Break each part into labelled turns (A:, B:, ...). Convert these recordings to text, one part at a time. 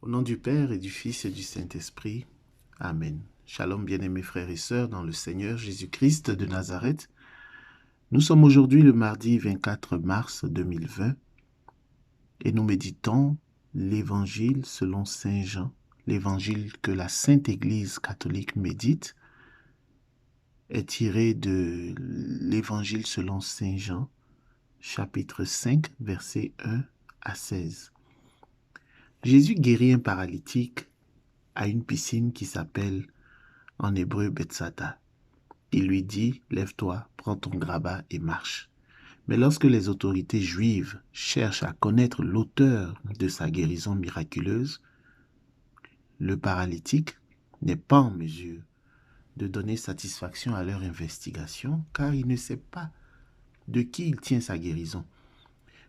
A: Au nom du Père et du Fils et du Saint-Esprit. Amen. Shalom, bien-aimés frères et sœurs dans le Seigneur Jésus-Christ de Nazareth. Nous sommes aujourd'hui le mardi 24 mars 2020 et nous méditons l'Évangile selon Saint Jean, l'Évangile que la Sainte Église catholique médite est tiré de l'Évangile selon Saint Jean, chapitre 5, versets 1 à 16. Jésus guérit un paralytique à une piscine qui s'appelle en hébreu Bethsata. Il lui dit, lève-toi, prends ton grabat et marche. Mais lorsque les autorités juives cherchent à connaître l'auteur de sa guérison miraculeuse, le paralytique n'est pas en mesure de donner satisfaction à leur investigation car il ne sait pas de qui il tient sa guérison.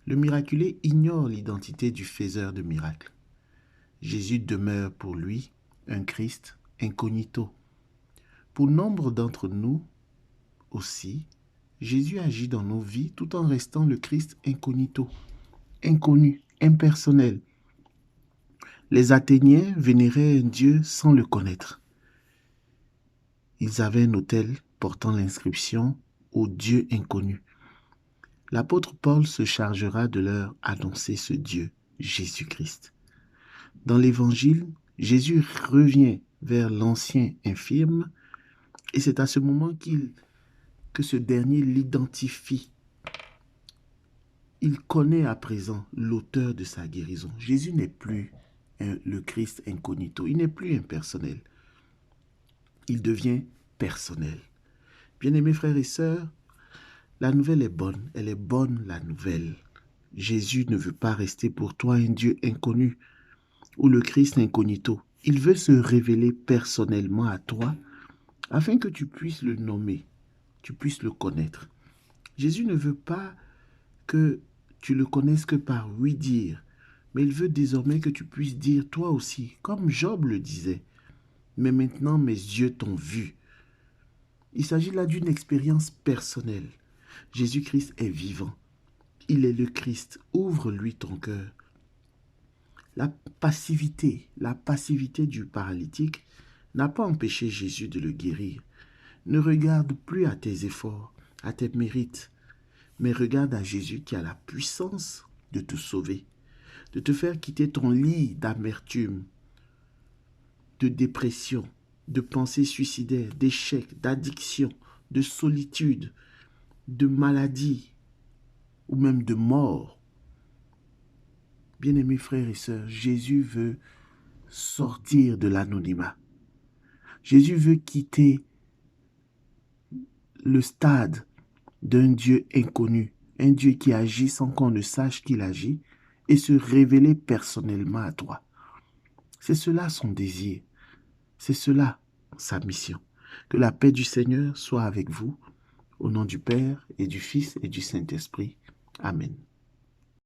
A: Le miraculé ignore l'identité du faiseur de miracles. Jésus demeure pour lui un Christ incognito. Pour nombre d'entre nous aussi, Jésus agit dans nos vies tout en restant le Christ incognito, inconnu, impersonnel. Les Athéniens vénéraient un Dieu sans le connaître. Ils avaient un autel portant l'inscription « Au Dieu inconnu ». L'apôtre Paul se chargera de leur annoncer ce Dieu, Jésus-Christ. Dans l'Évangile, Jésus revient vers l'ancien infirme et c'est à ce moment que ce dernier l'identifie. Il connaît à présent l'auteur de sa guérison. Jésus n'est plus le Christ incognito, il n'est plus impersonnel. Il devient personnel. Bien-aimés frères et sœurs, la nouvelle est bonne, elle est bonne la nouvelle. Jésus ne veut pas rester pour toi un Dieu inconnu ou le Christ incognito. Il veut se révéler personnellement à toi afin que tu puisses le nommer, tu puisses le connaître. Jésus ne veut pas que tu le connaisses que par oui-dire, mais il veut désormais que tu puisses dire toi aussi, comme Job le disait. Mais maintenant mes yeux t'ont vu. Il s'agit là d'une expérience personnelle. Jésus-Christ est vivant. Il est le Christ. Ouvre-lui ton cœur. La passivité du paralytique n'a pas empêché Jésus de le guérir. Ne regarde plus à tes efforts, à tes mérites, mais regarde à Jésus qui a la puissance de te sauver, de te faire quitter ton lit d'amertume, de dépression, de pensées suicidaires, d'échecs, d'addiction, de solitude, de maladie ou même de mort. Bien-aimés frères et sœurs, Jésus veut sortir de l'anonymat. Jésus veut quitter le stade d'un Dieu inconnu, un Dieu qui agit sans qu'on ne sache qu'il agit et se révéler personnellement à toi. C'est cela son désir, c'est cela sa mission. Que la paix du Seigneur soit avec vous, au nom du Père et du Fils et du Saint-Esprit. Amen.